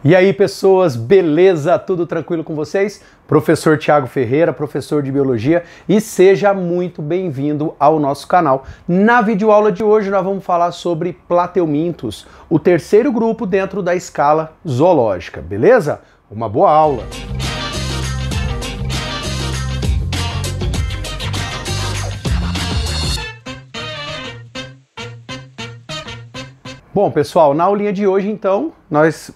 E aí, pessoas, beleza? Tudo tranquilo com vocês? Professor Thiago Ferreira, professor de Biologia, e seja muito bem-vindo ao nosso canal. Na videoaula de hoje nós vamos falar sobre plateumintos, o terceiro grupo dentro da escala zoológica, beleza? Uma boa aula! Bom, pessoal, na aulinha de hoje, então, nós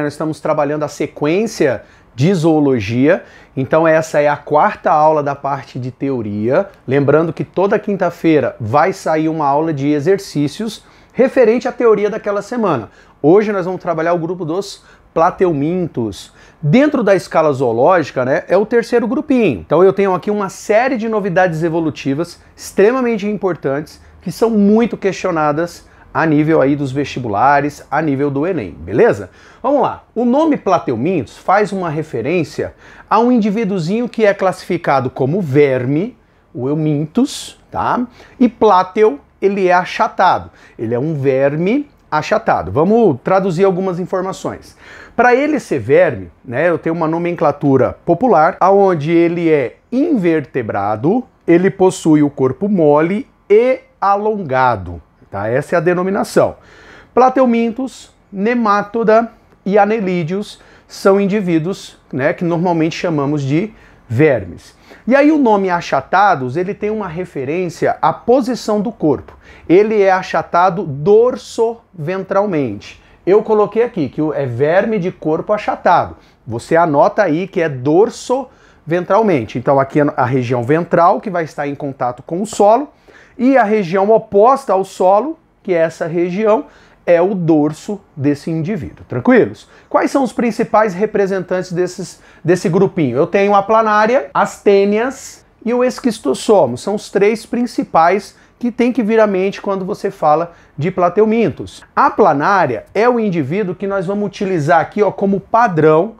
estamos trabalhando a sequência de zoologia. Então essa é a quarta aula da parte de teoria. Lembrando que toda quinta-feira vai sair uma aula de exercícios referente à teoria daquela semana. Hoje nós vamos trabalhar o grupo dos plateumintos. Dentro da escala zoológica, é o terceiro grupinho. Então eu tenho aqui uma série de novidades evolutivas extremamente importantes que são muito questionadas a nível aí dos vestibulares, a nível do Enem, beleza? Vamos lá. O nome plateumintos faz uma referência a um indivíduozinho que é classificado como verme, o eumintus, tá? E pláteu, ele é achatado. Ele é um verme achatado. Vamos traduzir algumas informações. Para ele ser verme, eu tenho uma nomenclatura popular, onde ele é invertebrado, ele possui o corpo mole e alongado. Tá? Essa é a denominação. Plateumintos, nematoda e anelídeos são indivíduos que normalmente chamamos de vermes. E aí o nome achatados, ele tem uma referência à posição do corpo. Ele é achatado dorsoventralmente. Eu coloquei aqui que é verme de corpo achatado. Você anota aí que é dorsoventralmente. Então aqui é a região ventral que vai estar em contato com o solo. E a região oposta ao solo, que é essa região, é o dorso desse indivíduo. Tranquilos? Quais são os principais representantes desse grupinho? Eu tenho a planária, as tênias e o esquistossoma. São os três principais que tem que vir à mente quando você fala de plateumintos. A planária é o indivíduo que nós vamos utilizar aqui como padrão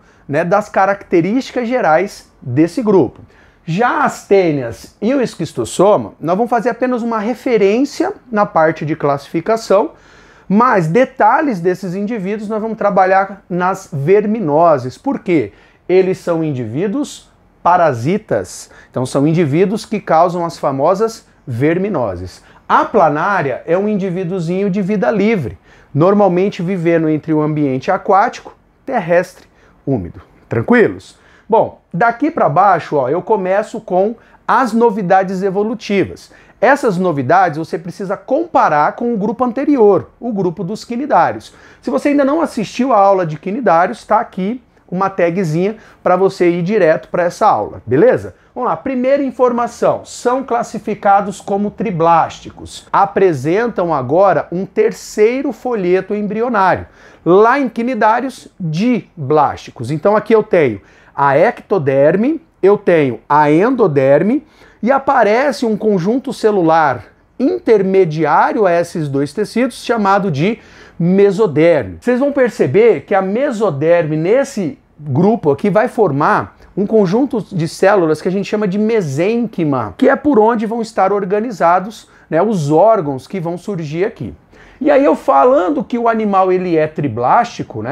das características gerais desse grupo. Já as tênias e o esquistossoma, nós vamos fazer apenas uma referência na parte de classificação, mas detalhes desses indivíduos nós vamos trabalhar nas verminoses. Por quê? Eles são indivíduos parasitas, então são indivíduos que causam as famosas verminoses. A planária é um indivíduozinho de vida livre, normalmente vivendo entre o ambiente aquático, terrestre, úmido. Tranquilos? Bom, daqui para baixo, eu começo com as novidades evolutivas. Essas novidades você precisa comparar com o grupo anterior, o grupo dos quinidários. Se você ainda não assistiu a aula de quinidários, está aqui uma tagzinha para você ir direto para essa aula, beleza? Vamos lá, primeira informação, são classificados como triblásticos. Apresentam agora um terceiro folheto embrionário. Lá em quinidários, diblásticos. Então aqui eu tenho a ectoderme, eu tenho a endoderme e aparece um conjunto celular intermediário a esses dois tecidos chamado de mesoderme. Vocês vão perceber que a mesoderme nesse grupo aqui vai formar um conjunto de células que a gente chama de mesênquima, que é por onde vão estar organizados os órgãos que vão surgir aqui. E aí eu falando que o animal ele é triblástico,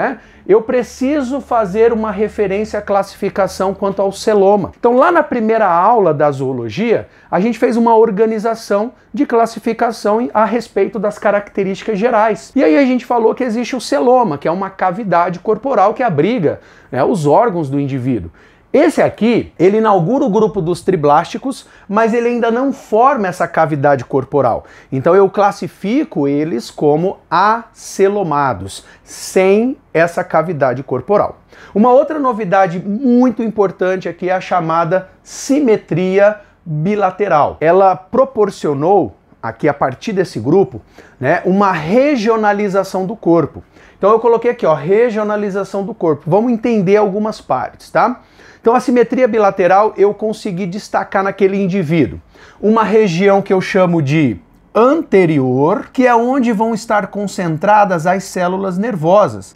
eu preciso fazer uma referência à classificação quanto ao celoma. Então lá na primeira aula da zoologia, a gente fez uma organização de classificação a respeito das características gerais. E aí a gente falou que existe o celoma, que é uma cavidade corporal que abriga os órgãos do indivíduo. Esse aqui, ele inaugura o grupo dos triblásticos, mas ele ainda não forma essa cavidade corporal. Então eu classifico eles como acelomados, sem essa cavidade corporal. Uma outra novidade muito importante aqui é a chamada simetria bilateral. Ela proporcionou, aqui a partir desse grupo, uma regionalização do corpo. Então eu coloquei aqui, regionalização do corpo. Vamos entender algumas partes, tá? Então a simetria bilateral eu consegui destacar naquele indivíduo uma região que eu chamo de anterior, que é onde vão estar concentradas as células nervosas.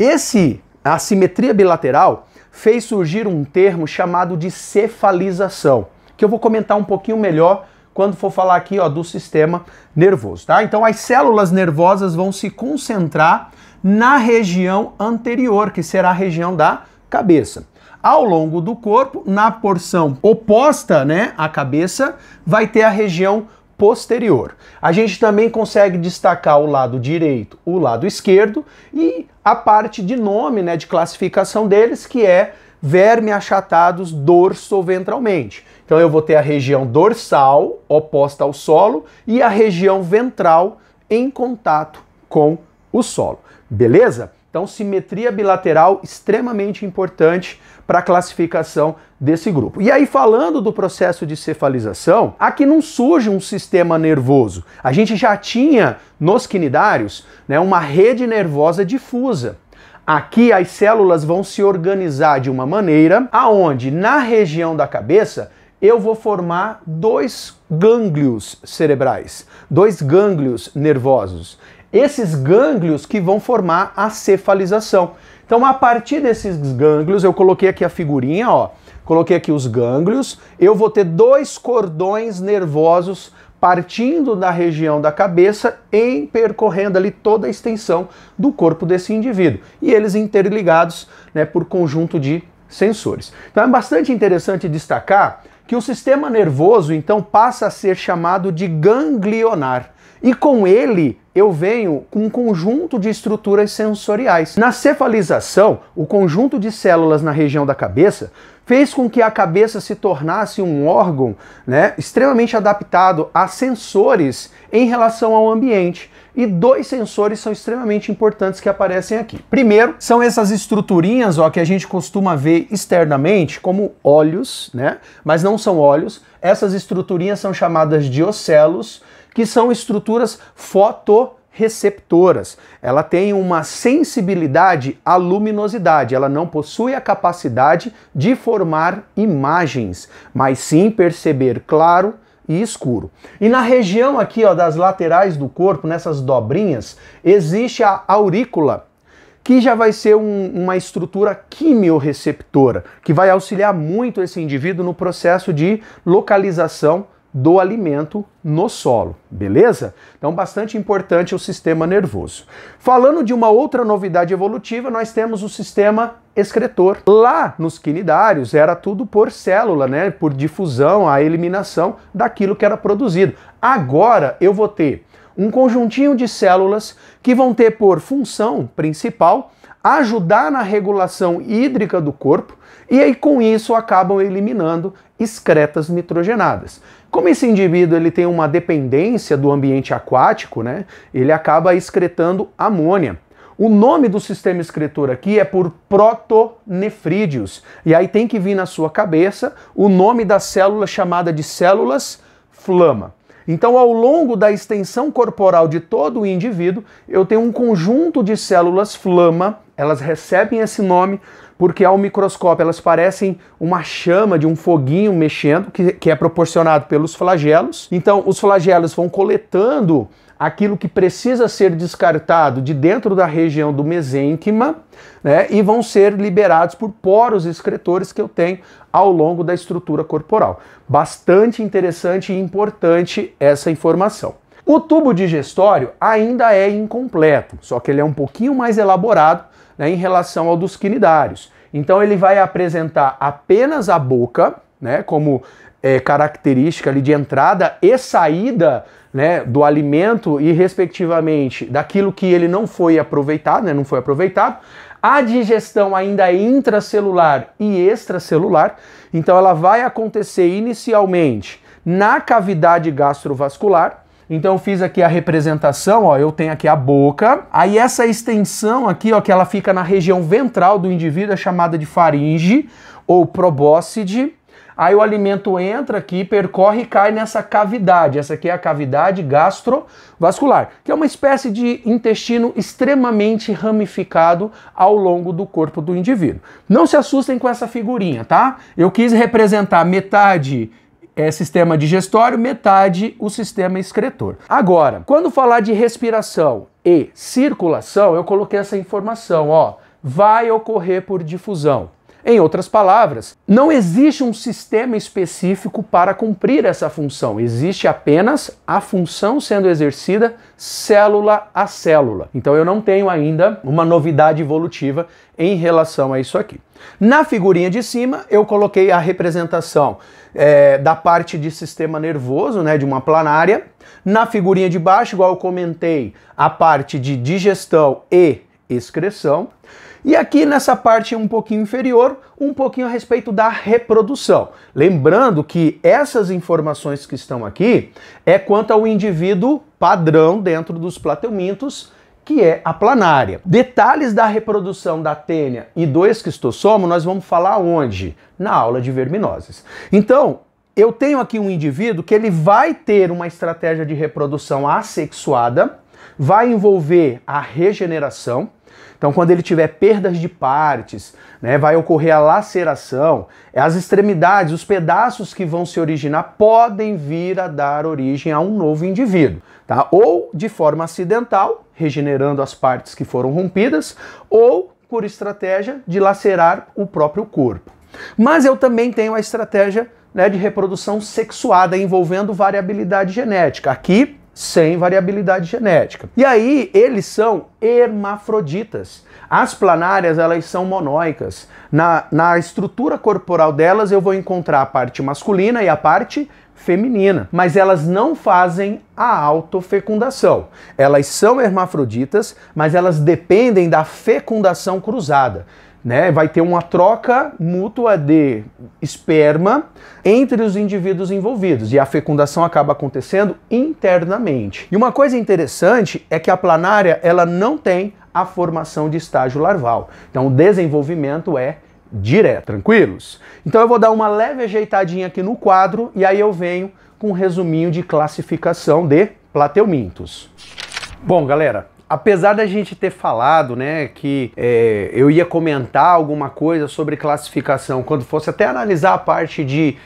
A simetria bilateral fez surgir um termo chamado de cefalização, que eu vou comentar um pouquinho melhor quando for falar aqui do sistema nervoso, tá? Então as células nervosas vão se concentrar na região anterior, que será a região da cabeça. Ao longo do corpo, na porção oposta, né, à cabeça, vai ter a região posterior. A gente também consegue destacar o lado direito, o lado esquerdo e a parte de nome, né, de classificação deles, que é verme achatados dorsoventralmente. Então eu vou ter a região dorsal, oposta ao solo, e a região ventral em contato com o solo. Beleza? Então simetria bilateral extremamente importante para a classificação desse grupo. E aí, falando do processo de cefalização, aqui não surge um sistema nervoso. A gente já tinha nos quinidários, né, uma rede nervosa difusa. Aqui as células vão se organizar de uma maneira aonde na região da cabeça eu vou formar dois gânglios cerebrais, dois gânglios nervosos. Esses gânglios que vão formar a cefalização. Então, a partir desses gânglios, eu coloquei aqui a figurinha, ó, coloquei aqui os gânglios, eu vou ter dois cordões nervosos partindo da região da cabeça e percorrendo ali toda a extensão do corpo desse indivíduo. E eles interligados, né, por conjunto de sensores. Então, é bastante interessante destacar que o sistema nervoso, então, passa a ser chamado de ganglionar. E com ele eu venho com um conjunto de estruturas sensoriais. Na cefalização, o conjunto de células na região da cabeça fez com que a cabeça se tornasse um órgão, né, extremamente adaptado a sensores em relação ao ambiente. E dois sensores são extremamente importantes que aparecem aqui. Primeiro, são essas estruturinhas, ó, que a gente costuma ver externamente como olhos, né? Mas não são olhos. Essas estruturinhas são chamadas de ocelos, que são estruturas fotorreceptoras. Ela tem uma sensibilidade à luminosidade, ela não possui a capacidade de formar imagens, mas sim perceber claro e escuro. E na região aqui, ó, das laterais do corpo, nessas dobrinhas, existe a aurícula, que já vai ser uma estrutura quimiorreceptora, que vai auxiliar muito esse indivíduo no processo de localização do alimento no solo, beleza? Então, bastante importante o sistema nervoso. Falando de uma outra novidade evolutiva, nós temos o sistema excretor. Lá nos quinidários era tudo por célula, né? Por difusão, a eliminação daquilo que era produzido. Agora eu vou ter um conjuntinho de células que vão ter por função principal ajudar na regulação hídrica do corpo e aí com isso acabam eliminando excretas nitrogenadas. Como esse indivíduo ele tem uma dependência do ambiente aquático, né, ele acaba excretando amônia. O nome do sistema excretor aqui é por protonefrídeos. E aí tem que vir na sua cabeça o nome da célula chamada de células flama. Então, ao longo da extensão corporal de todo o indivíduo, eu tenho um conjunto de células flama, elas recebem esse nome porque ao microscópio elas parecem uma chama de um foguinho mexendo, que é proporcionado pelos flagelos. Então, os flagelos vão coletando aquilo que precisa ser descartado de dentro da região do mesênquima, né, e vão ser liberados por poros excretores que eu tenho ao longo da estrutura corporal. Bastante interessante e importante essa informação. O tubo digestório ainda é incompleto, só que ele é um pouquinho mais elaborado, né, em relação ao dos quinidários. Então ele vai apresentar apenas a boca, né, como característica ali de entrada e saída, né, do alimento e, respectivamente, daquilo que ele não foi aproveitado, né, não foi aproveitado. A digestão ainda é intracelular e extracelular, então ela vai acontecer inicialmente na cavidade gastrovascular. Então eu fiz aqui a representação, ó, eu tenho aqui a boca, aí essa extensão aqui, ó, que ela fica na região ventral do indivíduo é chamada de faringe ou probóscide. Aí o alimento entra aqui, percorre e cai nessa cavidade. Essa aqui é a cavidade gastrovascular, que é uma espécie de intestino extremamente ramificado ao longo do corpo do indivíduo. Não se assustem com essa figurinha, tá? Eu quis representar metade sistema digestório, metade o sistema excretor. Agora, quando falar de respiração e circulação, eu coloquei essa informação, ó, vai ocorrer por difusão. Em outras palavras, não existe um sistema específico para cumprir essa função, existe apenas a função sendo exercida célula a célula. Então eu não tenho ainda uma novidade evolutiva em relação a isso aqui. Na figurinha de cima eu coloquei a representação da parte de sistema nervoso, né, de uma planária. Na figurinha de baixo, igual eu comentei, a parte de digestão e excreção. E aqui nessa parte um pouquinho inferior, um pouquinho a respeito da reprodução. Lembrando que essas informações que estão aqui é quanto ao indivíduo padrão dentro dos plateumintos, que é a planária. Detalhes da reprodução da tênia e do esquistossomo nós vamos falar onde? Na aula de verminoses. Então, eu tenho aqui um indivíduo que ele vai ter uma estratégia de reprodução assexuada, vai envolver a regeneração. Então, quando ele tiver perdas de partes, né, vai ocorrer a laceração, as extremidades, os pedaços que vão se originar podem vir a dar origem a um novo indivíduo, tá? Ou de forma acidental, regenerando as partes que foram rompidas, ou por estratégia de lacerar o próprio corpo. Mas eu também tenho a estratégia, né, de reprodução sexuada envolvendo variabilidade genética. Aqui, sem variabilidade genética. E aí, eles são hermafroditas. As planárias, elas são monóicas. Na estrutura corporal delas, eu vou encontrar a parte masculina e a parte feminina. Mas elas não fazem a autofecundação. Elas são hermafroditas, mas elas dependem da fecundação cruzada. Né, vai ter uma troca mútua de esperma entre os indivíduos envolvidos e a fecundação acaba acontecendo internamente. E uma coisa interessante é que a planária ela não tem a formação de estágio larval. Então o desenvolvimento é direto. Tranquilos? Então eu vou dar uma leve ajeitadinha aqui no quadro e aí eu venho com um resuminho de classificação de plateumintos. Bom, galera, apesar da gente ter falado, né, que eu ia comentar alguma coisa sobre classificação quando fosse até analisar a parte de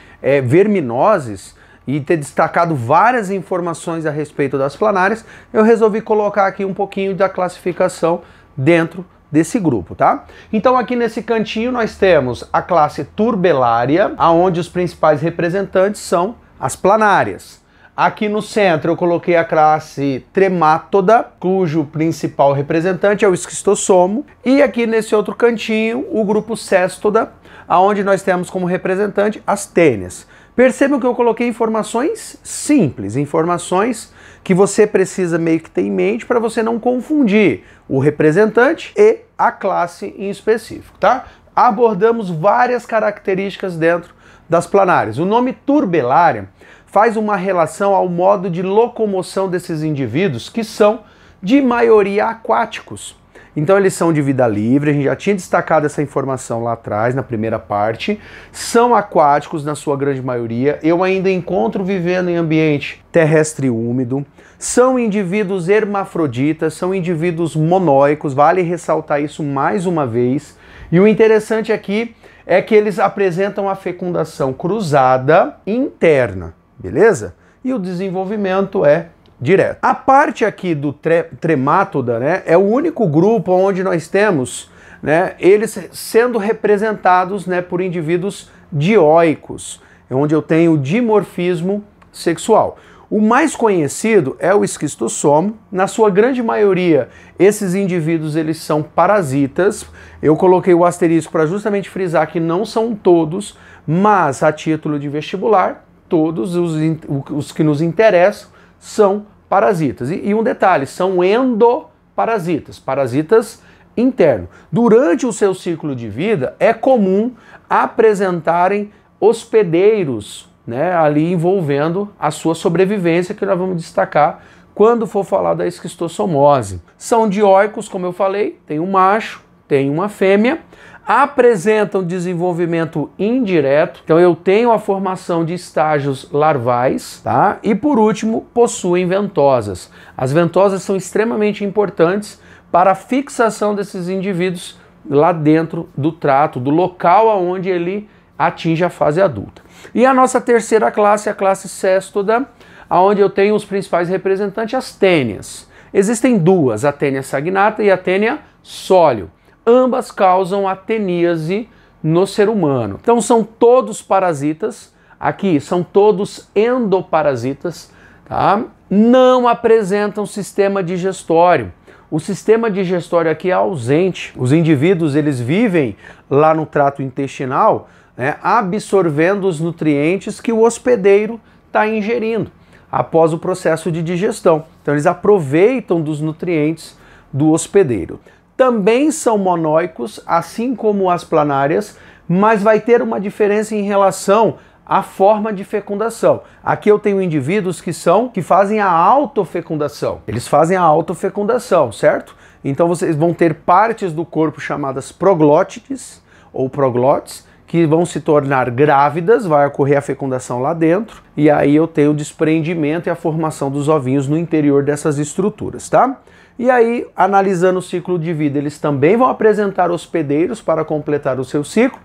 verminoses e ter destacado várias informações a respeito das planárias, eu resolvi colocar aqui um pouquinho da classificação dentro desse grupo, tá? Então aqui nesse cantinho nós temos a classe Turbellaria, onde os principais representantes são as planárias. Aqui no centro eu coloquei a classe Tremátoda, cujo principal representante é o esquistossomo. E aqui nesse outro cantinho, o grupo Cestoda, onde nós temos como representante as tênias. Percebam que eu coloquei informações simples, informações que você precisa meio que ter em mente para você não confundir o representante e a classe em específico, tá? Abordamos várias características dentro das planárias. O nome Turbellaria faz uma relação ao modo de locomoção desses indivíduos que são de maioria aquáticos. Então eles são de vida livre, a gente já tinha destacado essa informação lá atrás, na primeira parte. São aquáticos na sua grande maioria, eu ainda encontro vivendo em ambiente terrestre úmido. São indivíduos hermafroditas, são indivíduos monóicos, vale ressaltar isso mais uma vez. E o interessante aqui é que eles apresentam a fecundação cruzada interna. Beleza? E o desenvolvimento é direto. A parte aqui do Tremátoda, né, é o único grupo onde nós temos, né, eles sendo representados, né, por indivíduos dioicos, onde eu tenho dimorfismo sexual. O mais conhecido é o esquistossomo. Na sua grande maioria, esses indivíduos eles são parasitas. Eu coloquei o asterisco para justamente frisar que não são todos, mas a título de vestibular, todos os que nos interessam são parasitas. E um detalhe, são endoparasitas, parasitas internos. Durante o seu ciclo de vida, é comum apresentarem hospedeiros, né, ali envolvendo a sua sobrevivência, que nós vamos destacar quando for falar da esquistossomose. São dioicos, como eu falei, tem um macho, tem uma fêmea, apresentam desenvolvimento indireto, então eu tenho a formação de estágios larvais, tá? E por último, possuem ventosas. As ventosas são extremamente importantes para a fixação desses indivíduos lá dentro do trato, do local aonde ele atinge a fase adulta. E a nossa terceira classe, a classe Cestoda, onde eu tenho os principais representantes, as tênias. Existem duas, a tênia saginata e a tênia sólio. Ambas causam ateníase no ser humano. Então são todos parasitas, aqui são todos endoparasitas, tá? Não apresentam sistema digestório. O sistema digestório aqui é ausente. Os indivíduos, eles vivem lá no trato intestinal, né, absorvendo os nutrientes que o hospedeiro está ingerindo após o processo de digestão. Então eles aproveitam dos nutrientes do hospedeiro. Também são monóicos, assim como as planárias, mas vai ter uma diferença em relação à forma de fecundação. Aqui eu tenho indivíduos que fazem a autofecundação. Eles fazem a autofecundação, certo? Então vocês vão ter partes do corpo chamadas proglótides ou proglotes, que vão se tornar grávidas, vai ocorrer a fecundação lá dentro, e aí eu tenho o desprendimento e a formação dos ovinhos no interior dessas estruturas, tá? E aí, analisando o ciclo de vida, eles também vão apresentar hospedeiros para completar o seu ciclo,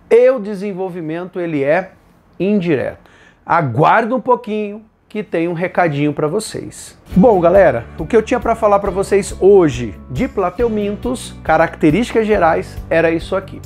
e o desenvolvimento, ele é indireto. Aguarda um pouquinho que tem um recadinho para vocês. Bom, galera, o que eu tinha para falar para vocês hoje de plateumintos, características gerais, era isso aqui.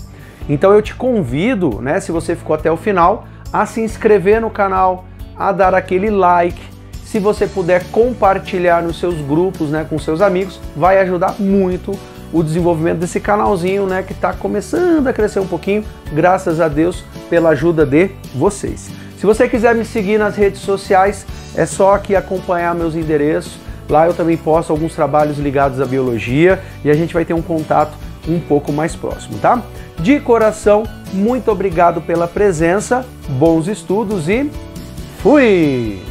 Então eu te convido, né, se você ficou até o final, a se inscrever no canal, a dar aquele like. Se você puder compartilhar nos seus grupos, né, com seus amigos, vai ajudar muito o desenvolvimento desse canalzinho, né, que está começando a crescer um pouquinho, graças a Deus, pela ajuda de vocês. Se você quiser me seguir nas redes sociais, é só aqui acompanhar meus endereços. Lá eu também posto alguns trabalhos ligados à biologia e a gente vai ter um contato um pouco mais próximo, tá? De coração, muito obrigado pela presença, bons estudos e fui!